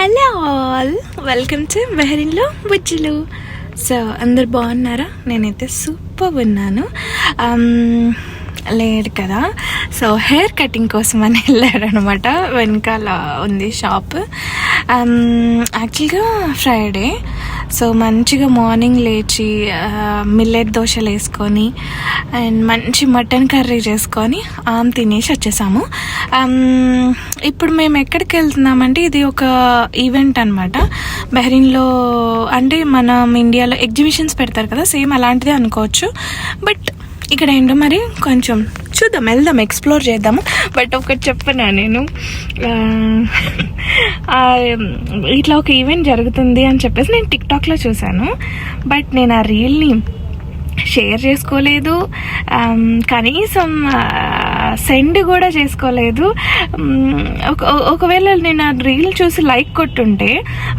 Hello all, welcome to బెహరీన్లో బుజ్జులు. So అందరు బాగున్నారా? నేనైతే సూపర్ ఉన్నాను. లేడు కదా, సో హెయిర్ కటింగ్ కోసం అని వెళ్ళారనమాట. వెనకాల ఉంది షాప్. యాక్చువల్గా ఫ్రైడే, సో మంచిగా మార్నింగ్ లేచి మిల్లెట్ దోశలు వేసుకొని అండ్ మంచి మటన్ కర్రీ చేసుకొని తినేసి వచ్చేసాము. ఇప్పుడు మేము ఎక్కడికి వెళ్తున్నామంటే, ఇది ఒక ఈవెంట్ అనమాట బెహరీన్లో. అంటే మనం ఇండియాలో ఎగ్జిబిషన్స్ పెడతారు కదా, సేమ్ అలాంటిదే అనుకోవచ్చు. బట్ ఇక్కడ ఏంటో మరి కొంచెం చూద్దాం, వెళ్దాం, ఎక్స్ప్లోర్ చేద్దాము. బట్ ఒకటి చెప్పనా, నేను ఇట్లా ఒక ఈవెంట్ జరుగుతుంది అని చెప్పేసి నేను టిక్టాక్లో చూశాను. బట్ నేను ఆ రీల్ని షేర్ చేసుకోలేదు, కనీసం సెండ్ కూడా చేసుకోలేదు. ఒకవేళ నేను ఆ రీల్ చూసి లైక్ కొట్టుంటే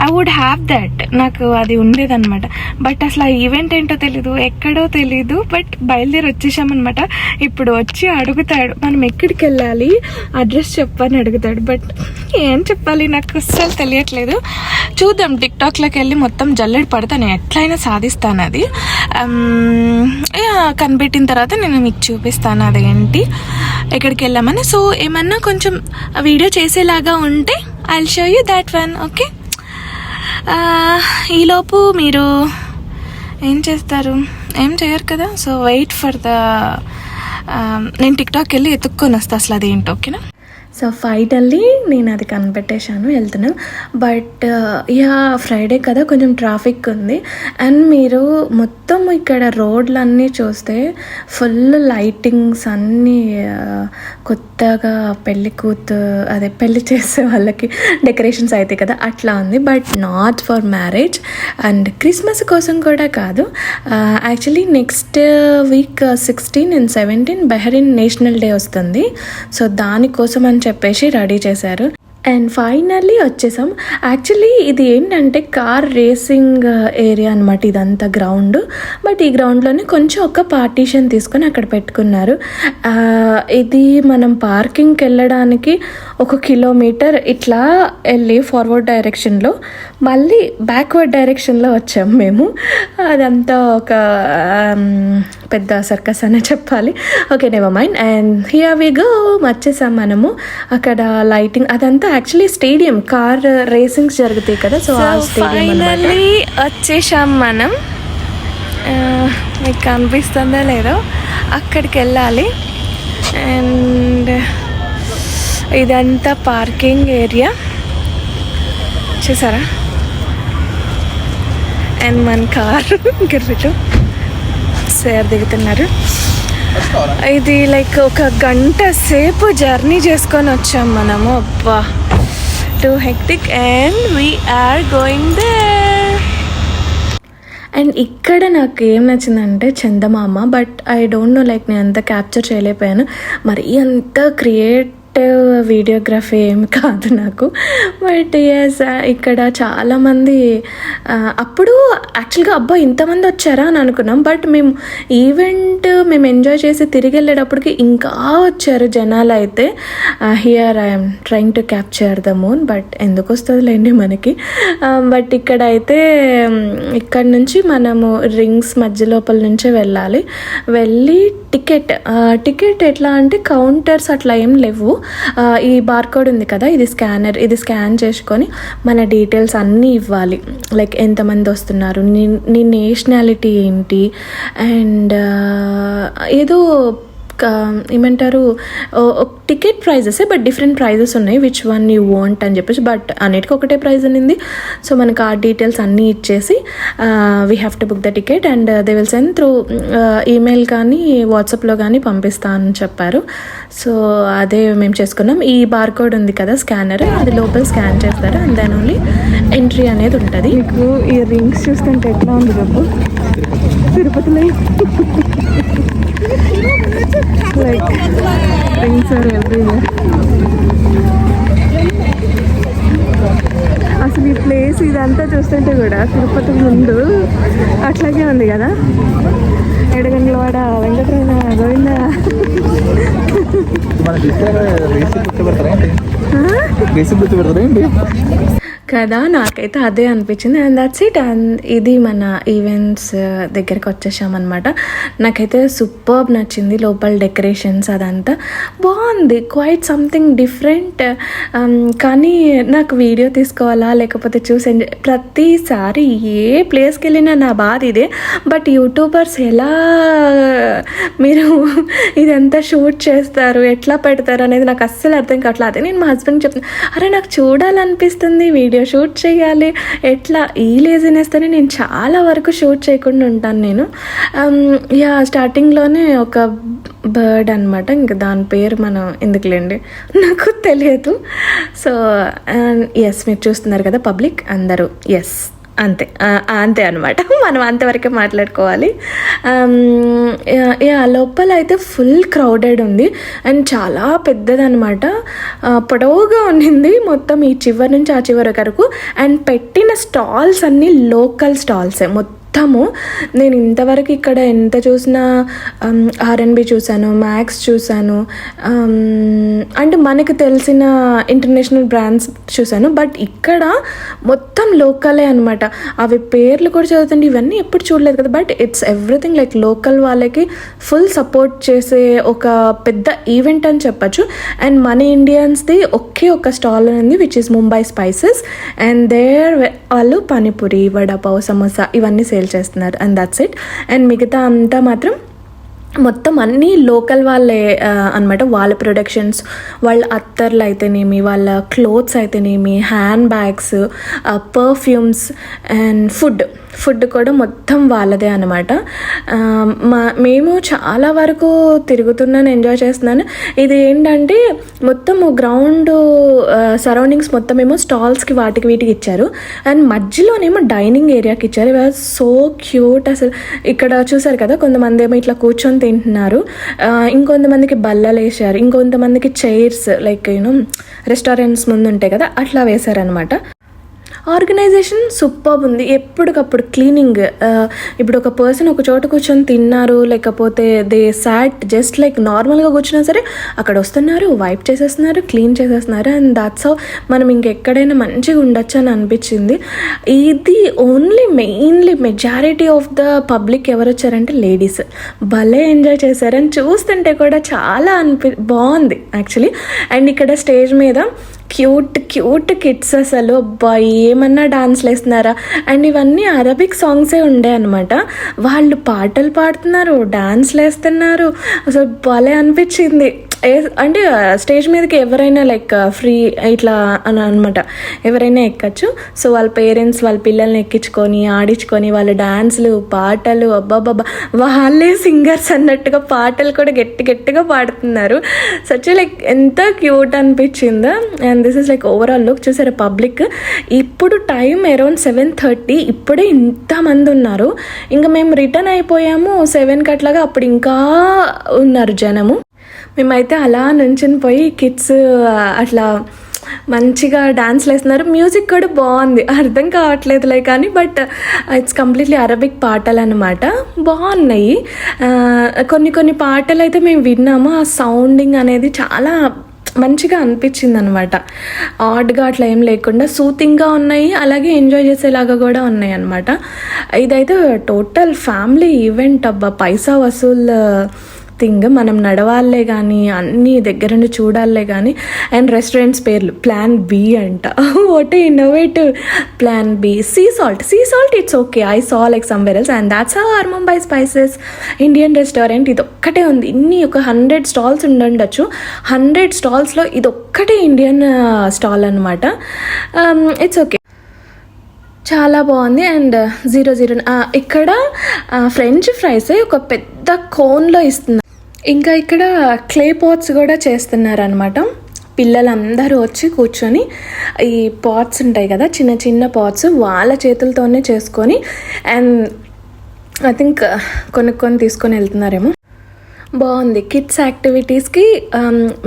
ఐ వుడ్ హ్యావ్ దట్, నాకు అది ఉండేదన్నమాట. బట్ అసలు ఆ ఈవెంట్ ఏంటో తెలీదు, ఎక్కడో తెలీదు. బట్ బయలుదేరి వచ్చేసామన్నమాట. ఇప్పుడు వచ్చి అడుగుతాడు మనం ఎక్కడికి వెళ్ళాలి, అడ్రస్ చెప్పని అడుగుతాడు. బట్ ఏం చెప్పాలి నాకు అస్సలు తెలియట్లేదు. చూద్దాం, టిక్టాక్లోకి వెళ్ళి మొత్తం జల్లెడ పడతాను, ఎట్లయినా సాధిస్తాను అది. కనిపెట్టిన తర్వాత నేను మీకు చూపిస్తాను అదేంటి, ఎక్కడికి వెళ్ళామని. సో ఏమన్నా కొంచెం వీడియో చేసేలాగా ఉంటే I will show you that one. Okay, ఈలోపు మీరు ఏం చేస్తారు? ఏం చేయరు కదా. సో వెయిట్ ఫర్ ద నేను టిక్టాక్ వెళ్ళి ఎత్తుక్కొని వస్తాను అసలు అదేంటి. ఓకేనా? సో ఫైనల్లీ నేను అది కనిపెట్టేశాను, వెళ్తున్నాం. బట్ యా ఫ్రైడే కదా, కొంచెం ట్రాఫిక్ ఉంది. అండ్ మీరు మొత్తం ఇక్కడ రోడ్లన్నీ చూస్తే ఫుల్ లైటింగ్స్ అన్నీ కొత్తగా పెళ్ళి చేసే వాళ్ళకి డెకరేషన్స్ అవుతాయి కదా, అట్లా ఉంది. But not for marriage and Christmas కోసం కూడా కాదు. Actually next week 16 and 17 Bahrain national day వస్తుంది. సో దానికోసం అని చెప్పేసి రెడీ చేశారు. అండ్ ఫైనల్లీ వచ్చేసాం. యాక్చువల్లీ ఇది ఏంటంటే కార్ రేసింగ్ ఏరియా అనమాట, ఇదంతా గ్రౌండ్. బట్ ఈ గ్రౌండ్లోనే కొంచెం ఒక పార్టీషన్ తీసుకొని అక్కడ పెట్టుకున్నారు. ఇది మనం పార్కింగ్కి వెళ్ళడానికి 1 kilometer ఇట్లా వెళ్ళి ఫార్వర్డ్ డైరెక్షన్లో, మళ్ళీ బ్యాక్వర్డ్ డైరెక్షన్లో వచ్చాం మేము. అదంతా ఒక పెద్ద సర్కస్ అనే చెప్పాలి. Okay, never mind. And here we go, వచ్చేసాం మనము. అక్కడ లైటింగ్ అదంతా యాక్చువల్లీ స్టేడియం, కార్ రేసింగ్స్ జరుగుతాయి కదా. సో ఫైనల్లీ వచ్చేసాం మనం. మీకు కనిపిస్తుందో లేదో, అక్కడికి వెళ్ళాలి. అండ్ ఇదంతా పార్కింగ్ ఏరియా చూసారా. అండ్ మన కార్ గిర్రిలో సార్ దిగుతున్నారు. ఇది లైక్ 1 గంట సేపు జర్నీ చేసుకొని వచ్చాం మనము. అబ్బా, too hectic. And we're going there. And ఇక్కడ నాకు ఏం నచ్చిందంటే చందమామ. But I don't know, like నేను అంత క్యాప్చర్ చేయలేకపోయాను. మరి అంత వీడియోగ్రఫీ ఏమి కాదు నాకు. బట్ ఎస్, ఇక్కడ చాలామంది అప్పుడు యాక్చువల్గా అబ్బా ఇంతమంది వచ్చారా అని అనుకున్నాం. బట్ మేము ఎంజాయ్ చేసి తిరిగి వెళ్ళేటప్పటికి ఇంకా వచ్చారు జనాలు. అయితే here I'm trying to capture the moon, but ఎందుకు వస్తుందిలేండి మనకి. బట్ ఇక్కడ అయితే ఇక్కడ నుంచి మనము రింగ్స్ మధ్య లోపల నుంచే వెళ్ళి టికెట్ ఎట్లా అంటే కౌంటర్స్ అట్లా ఏం లేవు. ఈ బార్కోడ్ ఉంది కదా, ఇది స్కానర్, ఇది స్కాన్ చేసుకొని మన డీటెయిల్స్ అన్నీ ఇవ్వాలి. లైక్ ఎంతమంది వస్తున్నారు, నీ నేషనాలిటీ ఏంటి, అండ్ ఏదో ఏమంటారు టికెట్ ప్రైజెసే, బట్ డిఫరెంట్ ప్రైజెస్ ఉన్నాయి, విచ్ వన్ యూ వాంట్ అని చెప్పేసి. బట్ అన్నిటికీ ఒకటే ప్రైజ్ అనింది. సో మనకు ఆ డీటెయిల్స్ అన్నీ ఇచ్చేసి we have to book the ticket and they will send through email కానీ వాట్సాప్లో కానీ పంపిస్తా అని చెప్పారు. సో అదే మేము చేసుకున్నాం. ఈ బార్కోడ్ ఉంది కదా స్కానర్, అది లోపల స్కాన్ చేస్తారు అండ్ దెన్ ఓన్లీ ఎంట్రీ అనేది ఉంటుంది. మీకు ఈ రింగ్స్ చూస్తుంటే ఎట్లా ఉంది చెప్పు, తిరుపతిలో like rings are everywhere. అసలు ఈ ప్లేస్ ఇదంతా చూస్తుంటే కూడా తిరుపతి ముందు అట్లాగే ఉంది కదా. ఎడగండ్లవాడ, వెంకటరమణ, గోవింద. కదా, నాకైతే అదే అనిపించింది. And that's it. అండ్ ఇది మన ఈవెంట్స్ దగ్గరికి వచ్చేసామన్నమాట. నాకైతే సూపర్బ్ నచ్చింది. లోపల డెకరేషన్స్ అదంతా బాగుంది, క్వైట్ సంథింగ్ డిఫరెంట్. కానీ నాకు వీడియో తీసుకోవాలా లేకపోతే చూసి ప్రతిసారి ఏ ప్లేస్కి వెళ్ళినా నా బాధ ఇదే. బట్ యూట్యూబర్స్ ఎలా మీరు ఇదంతా షూట్ చేస్తారు, ఎట్లా పెడతారు అనేది నాకు అస్సలు అర్థం కావట్లేదు. అదే నేను మా హస్బెండ్కి చెప్తాను, అరే నాకు చూడాలనిపిస్తుంది, వీడియో షూట్ చేయాలి, ఎట్లా ఈ లేజినెస్తోనే నేను చాలా వరకు షూట్ చేయకుండా ఉంటాను నేను. స్టార్టింగ్లోనే ఒక బర్డ్ అనమాట, ఇంకా దాని పేరు మనం ఎందుకులేండి నాకు తెలియదు. సో ఎస్, మీరు చూస్తున్నారు కదా పబ్లిక్ అందరూ, ఎస్ అంతే అనమాట. మనం అంతవరకే మాట్లాడుకోవాలి. లోపల అయితే ఫుల్ క్రౌడెడ్ ఉంది అండ్ చాలా పెద్దదనమాట. పొడవుగా ఉండింది మొత్తం ఈ చివరి నుంచి ఆ చివరి వరకు. అండ్ పెట్టిన స్టాల్స్ అన్నీ లోకల్ స్టాల్సే మొత్తం. నేను ఇంతవరకు ఇక్కడ ఎంత చూసినా R&B చూశాను, మ్యాక్స్ చూశాను, అంటే మనకు తెలిసిన ఇంటర్నేషనల్ బ్రాండ్స్ చూశాను. బట్ ఇక్కడ మొత్తం లోకలే అనమాట. అవి పేర్లు కూడా చదువుతుంటే ఇవన్నీ ఎప్పుడు చూడలేదు కదా. But it's everything like local వాళ్ళకి ఫుల్ సపోర్ట్ చేసే ఒక పెద్ద ఈవెంట్ అని చెప్పచ్చు. అండ్ మన ఇండియన్స్ది ఒకే ఒక స్టాల్ ఉంది, which is Mumbai spices. And there వాళ్ళు పానీపూరి, వడాపావ్, సమోసా ఇవన్నీ సేల్ చేస్తున్నారు. And that's it. అండ్ మిగతా అంతా మాత్రం మొత్తం అన్నీ లోకల్ వాళ్ళే అనమాట. వాళ్ళ ప్రొడక్షన్స్, వాళ్ళ అత్తర్లు అయితేనేమి, వాళ్ళ క్లోత్స్ అయితేనేమి, hand bags, perfumes and food కూడా మొత్తం వాళ్ళదే అనమాట. మేము చాలా వరకు తిరుగుతున్నాను, ఎంజాయ్ చేస్తున్నాను. ఇది ఏంటంటే మొత్తం గ్రౌండ్ సరౌండింగ్స్ మొత్తం ఏమో స్టాల్స్కి వాటికి వీటికి ఇచ్చారు. అండ్ మధ్యలోనేమో డైనింగ్ ఏరియాకి ఇచ్చారు. ఇవి సో క్యూట్ అసలు. ఇక్కడ చూసారు కదా, కొంతమంది ఏమో ఇట్లా కూర్చొని తింటున్నారు, ఇంకొంతమందికి బల్లలు వేసారు, ఇంకొంతమందికి చైర్స్ లైక్ రెస్టారెంట్స్ ముందు ఉంటాయి కదా అట్లా వేశారనమాట. ఆర్గనైజేషన్ సూపర్బ్ ఉంది. ఎప్పటికప్పుడు క్లీనింగ్. ఇప్పుడు ఒక పర్సన్ ఒక చోట కూర్చొని తిన్నారు, లేకపోతే దే సాట్ జస్ట్ లైక్ నార్మల్గా కూర్చున్నా సరే అక్కడ వస్తున్నారు, వైప్ చేసేస్తున్నారు, క్లీన్ చేసేస్తున్నారు. అండ్ దాట్స్ హౌ మనం ఇంకెక్కడైనా మంచిగా ఉండొచ్చు అని అనిపించింది. ఇది mainly majority of the public ఎవరు వచ్చారంటే లేడీస్. భలే ఎంజాయ్ చేశారు. అండ్ చూస్తుంటే కూడా చాలా బాగుంది యాక్చువల్లీ. అండ్ ఇక్కడ స్టేజ్ మీద క్యూట్ కిడ్స్ అసలు అబ్బా ఏమన్నా డాన్స్లు వేస్తున్నారా. అండ్ ఇవన్నీ అరబిక్ సాంగ్సే ఉండే అనమాట. వాళ్ళు పాటలు పాడుతున్నారు, డాన్స్లు వేస్తున్నారు. అసలు భలే అనిపించింది. అంటే స్టేజ్ మీదకి ఎవరైనా లైక్ ఫ్రీ ఇట్లా అని అనమాట, ఎవరైనా ఎక్కచ్చు. సో వాళ్ళ పేరెంట్స్ వాళ్ళ పిల్లల్ని ఎక్కించుకొని ఆడించుకొని వాళ్ళ డాన్స్లు, పాటలు, అబ్బాబ్బా వాళ్ళే సింగర్స్ అన్నట్టుగా పాటలు కూడా గట్టిగా పాడుతున్నారు. సచ్ లైక్ ఎంత క్యూట్ అనిపించిందో. And this is like overall look. చూసారా పబ్లిక్. ఇప్పుడు టైం అరౌండ్ 7:30. ఇప్పుడే ఇంతమంది ఉన్నారు. ఇంకా మేము రిటర్న్ అయిపోయాము 7 అట్లాగా. అప్పుడు ఇంకా ఉన్నారు జనము. మేమైతే అలా నుంచుని పోయి కిడ్స్ అట్లా మంచిగా డాన్స్లు వేస్తున్నారు. మ్యూజిక్ కూడా బాగుంది, అర్థం కావట్లేదులే కానీ బట్ ఇట్స్ కంప్లీట్లీ అరబిక్ పాటలు అనమాట. బాగున్నాయి. కొన్ని పాటలు అయితే మేము విన్నాము. ఆ సౌండింగ్ అనేది చాలా మంచిగా అనిపించింది అనమాట. ఆడ్గా అట్లా ఏం లేకుండా సూతింగ్గా ఉన్నాయి, అలాగే ఎంజాయ్ చేసేలాగా కూడా ఉన్నాయి అనమాట. ఇదైతే టోటల్ ఫ్యామిలీ ఈవెంట్. అబ్బా పైసా వసూల్ థింగ్. మనం నడవాలే కానీ అన్నీ దగ్గర నుండి చూడాలే కానీ. అండ్ రెస్టారెంట్స్ పేర్లు ప్లాన్ బి అంట. What innovative. Plan B. Sea salt it's okay. I saw like somewhere else. And that's how our Mumbai spices Indian restaurant. ఇది ఒక్కటే ఉంది. ఇన్ని ఒక 100 స్టాల్స్ ఉండొచ్చు. 100 స్టాల్స్లో ఇది ఒక్కటే ఇండియన్ స్టాల్ అనమాట. ఇట్స్ ఓకే, చాలా బాగుంది. అండ్ 00 ఇక్కడ ఫ్రెంచ్ ఫ్రైస్ ఒక పెద్ద కోన్లో ఇస్తున్నారు. ఇంకా ఇక్కడ క్లే పాట్స్ కూడా చేస్తున్నారనమాట. పిల్లలందరూ వచ్చి కూర్చొని ఈ పాట్స్ ఉంటాయి కదా, చిన్న పాట్స్ వాళ్ళ చేతులతోనే చేసుకొని అండ్ ఐ థింక్ కొనుక్కొని తీసుకొని వెళ్తున్నారేమో. బాగుంది. కిడ్స్ యాక్టివిటీస్కి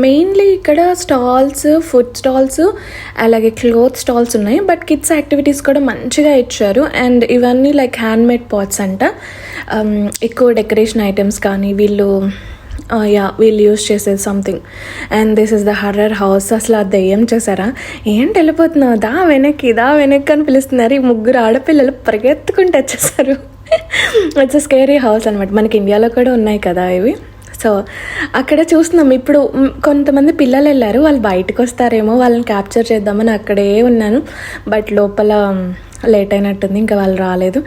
మెయిన్లీ ఇక్కడ స్టాల్స్, ఫుడ్ స్టాల్స్, అలాగే క్లోత్ స్టాల్స్ ఉన్నాయి. బట్ కిడ్స్ యాక్టివిటీస్ కూడా మంచిగా ఇచ్చారు. అండ్ ఇవన్నీ లైక్ హ్యాండ్మేడ్ పాట్స్ అంట. ఎక్కువ డెకరేషన్ ఐటమ్స్ కానీ వీళ్ళు యా వీళ్ళు యూస్ చేసేది something. And this is the horror house. అసలు ఆ దెయ్యం చేశారా, ఏంటి వెళ్ళిపోతున్నావు, దా వెనక్కి అని పిలుస్తున్నారు. ఈ ముగ్గురు ఆడపిల్లలు పరిగెత్తుకుంటూ వచ్చేసారు. ఇట్స్ స్కేరీ హౌస్ అనమాట. మనకి ఇండియాలో కూడా ఉన్నాయి కదా ఇవి. సో అక్కడ చూస్తున్నాం. ఇప్పుడు కొంతమంది పిల్లలు వెళ్ళారు, వాళ్ళు బయటకు వస్తారేమో, వాళ్ళని క్యాప్చర్ చేద్దామని అక్కడే ఉన్నాను. బట్ లోపల లేట్ అయినట్టుంది, ఇంకా వాళ్ళు రాలేదు.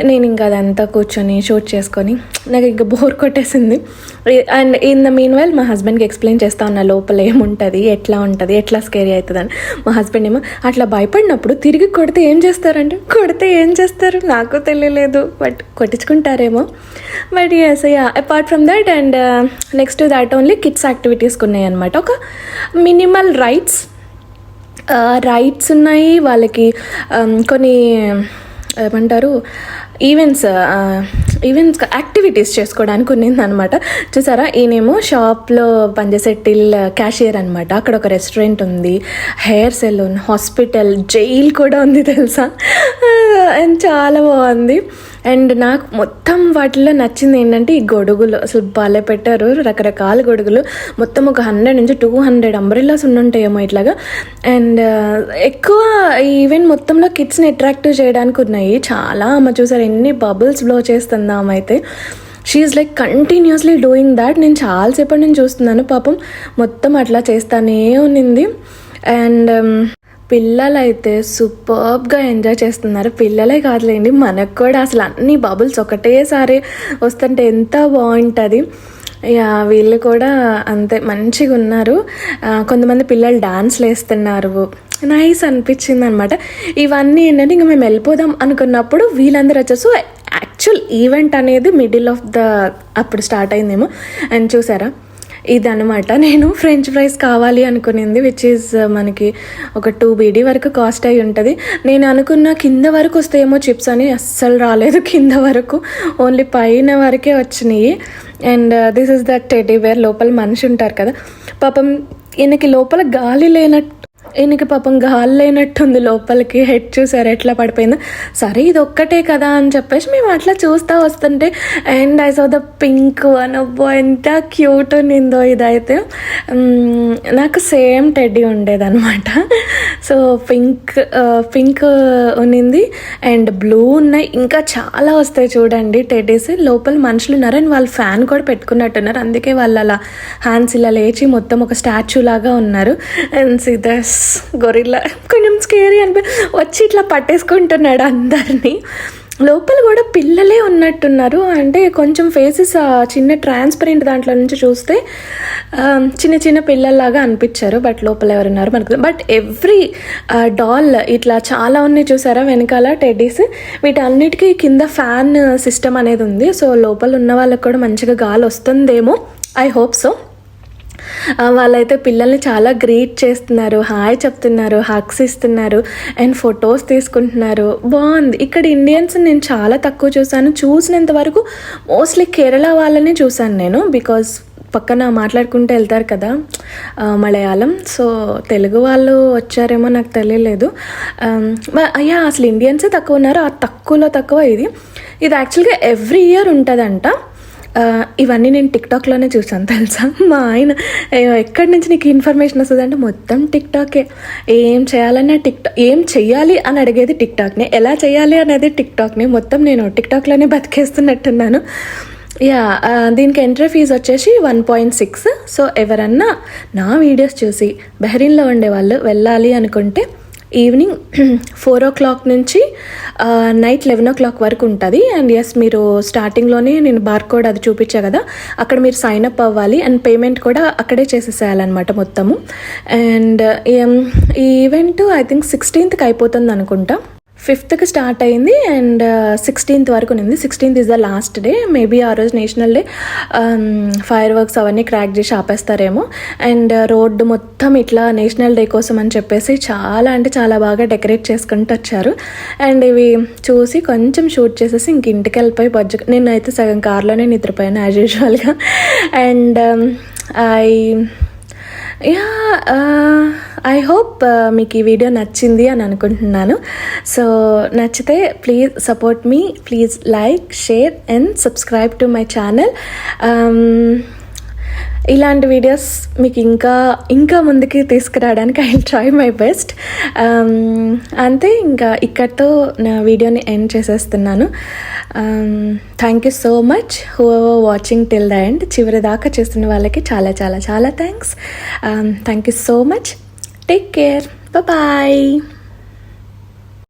నేను ఇంకా అదంతా కూర్చొని షూట్ చేసుకొని నాకు ఇంకా బోర్ కొట్టేసింది. And in the mean while మా హస్బెండ్కి ఎక్స్ప్లెయిన్ చేస్తా ఉన్నా లోపల ఏముంటుంది, ఎట్లా ఉంటుంది, ఎట్లా స్కేరీ అవుతుందని. మా హస్బెండ్ ఏమో అట్లా భయపడినప్పుడు తిరిగి కొడితే ఏం చేస్తారంటే, కొడితే ఏం చేస్తారు నాకు తెలియలేదు, బట్ కొట్టించుకుంటారేమో. But yes yeah apart from that and next that only kids యాక్టివిటీస్కి ఉన్నాయి అనమాట. ఒక మినిమల్ రైడ్స్ ఉన్నాయి వాళ్ళకి. కొన్ని ఏమంటారు ఈవెంట్స్ యాక్టివిటీస్ చేసుకోవడానికి ఉన్నింది అనమాట. చూసారా, ఈయనేమో షాప్లో పనిచేసే క్యాషియర్ అనమాట. అక్కడ ఒక రెస్టారెంట్ ఉంది, హెయిర్ సెలూన్, హాస్పిటల్, జైల్ కూడా ఉంది తెలుసా. అండ్ చాలా బాగుంది. అండ్ నాకు మొత్తం వాటిలో నచ్చింది ఏంటంటే ఈ గొడుగులు. అసలు బాగా పెట్టారు, రకరకాల గొడుగులు. మొత్తం ఒక 100 నుంచి 200 అంబ్రెల్లాస్ ఉండుంటాయేమో ఇట్లాగా. అండ్ ఎక్కువ ఈ ఈవెంట్ మొత్తంలో కిడ్స్ని అట్రాక్టివ్ చేయడానికి ఉన్నాయి చాలా. అమ్మ చూసారు ఎన్ని బబుల్స్ బ్లో చేస్తుంది ఆమె అయితే. She's like continuously doing that. నేను చాలాసేపటి నుంచి చూస్తున్నాను, పాపం మొత్తం అట్లా చేస్తానే ఉన్నింది. అండ్ పిల్లలైతే సూపర్బ్గా ఎంజాయ్ చేస్తున్నారు. పిల్లలే కాదులేండి, మనకు కూడా అసలు అన్ని బబుల్స్ ఒకటేసారి వస్తుంటే ఎంత బాగుంటుంది. యా వీళ్ళు కూడా అంతే మంచిగా ఉన్నారు. కొంతమంది పిల్లలు డాన్స్లు వేస్తున్నారు, నైస్ అనిపించింది అనమాట. ఇవన్నీ ఏంటంటే ఇంకా మేము వెళ్ళిపోదాం అనుకున్నప్పుడు వీళ్ళందరూ వచ్చేసి యాక్చువల్ ఈవెంట్ అనేది మిడిల్ ఆఫ్ ద అప్పుడు స్టార్ట్ అయిందేమో. అండ్ చూసారా ఇదనమాట, నేను ఫ్రెంచ్ ఫ్రైస్ కావాలి అనుకునింది, విచ్ ఈజ్ మనకి ఒక 2 BD వరకు కాస్ట్ అయి ఉంటుంది. నేను అనుకున్న కింద వరకు వస్తాయేమో చిప్స్ అని, అస్సలు రాలేదు కింద వరకు, ఓన్లీ పైన వరకే వచ్చినాయి. And this is the teddy bear. లోపల మనిషి ఉంటారు కదా, పాపం ఈయనకి లోపల గాలి లేనట్టుంది లోపలికి. హెడ్ చూసారు ఎట్లా పడిపోయిందో. సరే ఇది ఒక్కటే కదా అని చెప్పేసి మేము అట్లా చూస్తూ వస్తుంటే and I saw the pink అనబ్బో ఎంత క్యూట్ ఉన్నిందో ఇదైతే. నాకు సేమ్ టెడ్డీ ఉండేదన్నమాట. సో పింక్ ఉన్నింది అండ్ బ్లూ ఉన్నాయి, ఇంకా చాలా వస్తాయి చూడండి టెడ్డీస్. లోపల మనుషులు ఉన్నారు అండ్ వాళ్ళు ఫ్యాన్ కూడా పెట్టుకున్నట్టున్నారు, అందుకే వాళ్ళు అలా హ్యాండ్స్ ఇలా లేచి మొత్తం ఒక స్టాచ్యూ లాగా ఉన్నారు. అండ్ సిదస్ గొరిల్లా కొంచెం స్కేరీ వచ్చి ఇట్లా పట్టేసుకుంటున్నాడు అందరినీ. లోపల కూడా పిల్లలే ఉన్నట్టున్నారు, అంటే కొంచెం ఫేసెస్ చిన్న ట్రాన్స్పరెంట్ దాంట్లో నుంచి చూస్తే చిన్న పిల్లల్లాగా అనిపించారు. బట్ లోపల ఎవరున్నారు మనకు. బట్ ఎవ్రీ డాల్ ఇట్లా చాలా ఉన్నాయి చూసారా వెనకాల టెడ్డీస్. వీటన్నిటికీ కింద ఫ్యాన్ సిస్టమ్ అనేది ఉంది. సో లోపల ఉన్న వాళ్ళకి కూడా మంచిగా గాలి వస్తుందేమో, ఐ హోప్ సో. వాళ్ళైతే పిల్లల్ని చాలా గ్రీట్ చేస్తున్నారు, హాయ్ చెప్తున్నారు, హగ్స్ ఇస్తున్నారు అండ్ ఫొటోస్ తీసుకుంటున్నారు. బాగుంది. ఇక్కడ ఇండియన్స్ నేను చాలా తక్కువ చూసినంత వరకు మోస్ట్లీ కేరళ వాళ్ళని చూశాను నేను, బికాజ్ పక్కన మాట్లాడుకుంటూ వెళ్తారు కదా మలయాళం. సో తెలుగు వాళ్ళు వచ్చారేమో నాకు తెలియలేదు. అయ్యా అసలు ఇండియన్సే తక్కువ ఉన్నారు, ఆ తక్కువలో తక్కువ ఇది యాక్చువల్గా ఎవ్రీ ఇయర్ ఉంటుందంట. ఇవన్నీ నేను టిక్టాక్లోనే చూసాను తెలుసా. మా ఆయన ఎక్కడి నుంచి నీకు ఇన్ఫర్మేషన్ వస్తుంది అంటే మొత్తం టిక్టాకే. ఏం చేయాలన్నా ఏం చెయ్యాలి అని అడిగేది టిక్టాక్నే, ఎలా చేయాలి అనేది టిక్టాక్నే. మొత్తం నేను టిక్టాక్లోనే బతికేస్తున్నట్టున్నాను. యా దీనికి ఎంట్రీ ఫీజు వచ్చేసి 1.6. సో ఎవరన్నా నా వీడియోస్ చూసి బహ్రీన్లో ఉండేవాళ్ళు వెళ్ళాలి అనుకుంటే ఈవినింగ్ 4 o'clock నుంచి నైట్ 11 o'clock వరకు ఉంటుంది. అండ్ ఎస్ మీరు స్టార్టింగ్లోనే నేను బార్కోడ్ అది చూపించా కదా, అక్కడ మీరు సైన్ అప్ అవ్వాలి అండ్ పేమెంట్ కూడా అక్కడే చేసేసేయాలన్నమాట మొత్తము. అండ్ ఈ ఈవెంట్ ఐ థింక్ 16th అయిపోతుంది అనుకుంటా. 5th స్టార్ట్ అయింది అండ్ 16th వరకు ఉంది. 16th is the last day. Maybe ఆ రోజు నేషనల్ డే, ఫైర్ వర్క్స్ అవన్నీ క్రాక్ చేసి ఆపేస్తారేమో. అండ్ రోడ్డు మొత్తం ఇట్లా నేషనల్ డే కోసం అని చెప్పేసి చాలా అంటే చాలా బాగా డెకరేట్ చేసుకుంటూ వచ్చారు. అండ్ ఇవి చూసి కొంచెం షూట్ చేసేసి ఇంక ఇంటికి వెళ్ళిపోయి నేను అయితే సగం కార్లోనే నిద్రపోయాను యాజ్ యూజువల్గా. అండ్ ఐ హోప్ మీకు ఈ వీడియో నచ్చింది అని అనుకుంటున్నాను. సో నచ్చితే please support me, please like, share and subscribe to my channel. ఇలాంటి వీడియోస్ మీకు ఇంకా ముందుకి తీసుకురావడానికి I will try my best. అంతే, ఇంకా ఇక్కడితో నా వీడియోని ఎండ్ చేసేస్తున్నాను. Thank you so much whoever watching till the end. చివరి దాకా చూస్తున్న వాళ్ళకి చాలా చాలా చాలా thanks. Thank you so much. Take care. Bye.